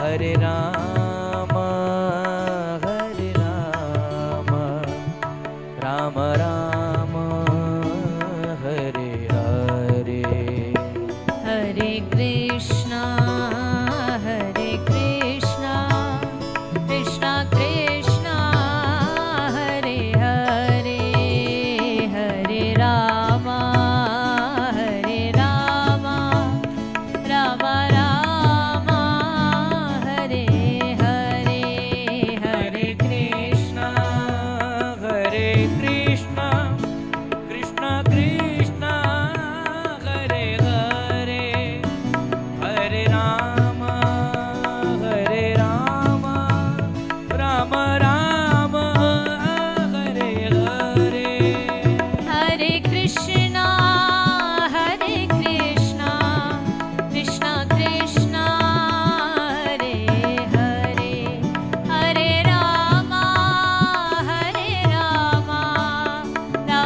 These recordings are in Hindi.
हरे राम राम राम हरे हरे। हरे कृष्णा कृष्णा कृष्णा हरे हरे, हरे राम राम राम हरे हरे। हरे कृष्णा कृष्णा कृष्णा हरे हरे, हरे राम राम राम हरे हरे। हरे कृष्णा कृष्णा कृष्णा हरे हरे, हरे राम राम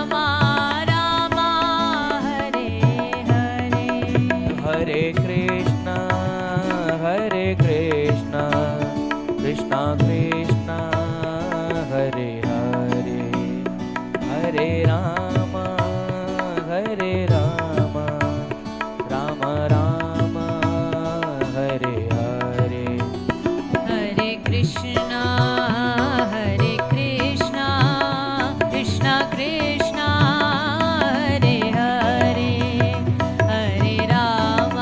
राम हरे हरे। हरे कृष्णा कृष्णा कृष्णा हरे हरे, हरे राम राम हरे हरे। हरे कृष्णा कृष्णा कृष्णा हरे हरे, हरे राम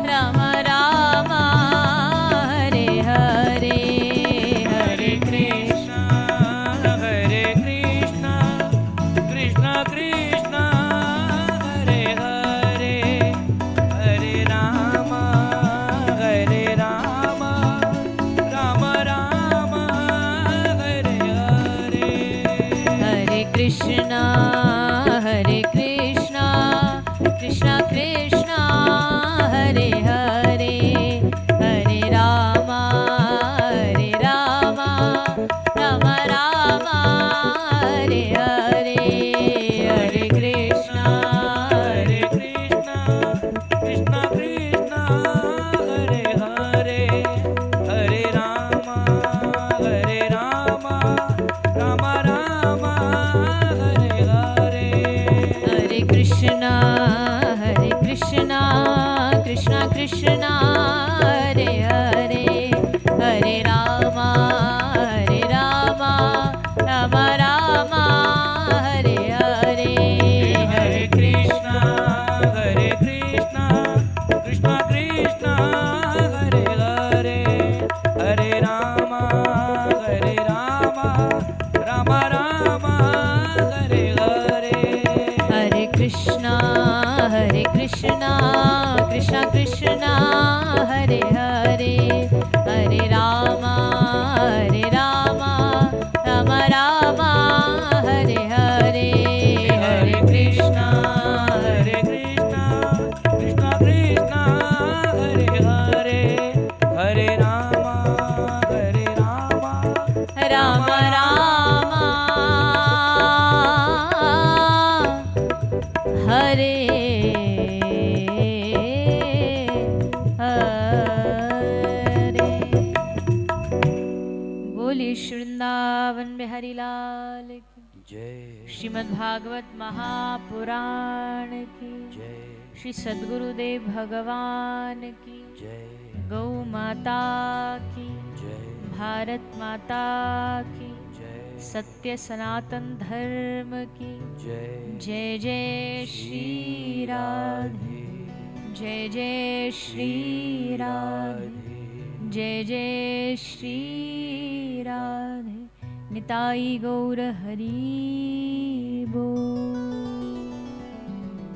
राम हरे हरे। हरे कृष्णा कृष्णा कृष्णा हरे हरे, हरे राम राम हरे हरे। हरे कृष्णा कृष्णा कृष्णा हरे हरे, हरे राम राम हरे हरे। हरे कृष्णा कृष्णा हरे हरे, हरे राम राम हरे हरे। हरे कृष्णा कृष्णा कृष्णा हरे हरे, हरे राम राम राम हरे हरे। हरे कृष्णा कृष्णा हरे हरे, हरे राम राम हरे हरे। हरे कृष्णा कृष्णा कृष्णा हरे हरे, हरे राम राम राम हरे हरे। हरे कृष्णा कृष्णा हरे हरे, हरे राम राम राम हरे हरे। बोलिए वृंदावन बिहारी लाल की जय, श्रीमद् भागवत महापुराण की जय श्री सद्गुरुदेव भगवान की जय, गौ माता की जय भारत माता की जय, सत्य सनातन धर्म की जय जय जय श्री राधे, जय जय श्री राधे, जय जय श्री राधे। निताई गौर हरि बोल।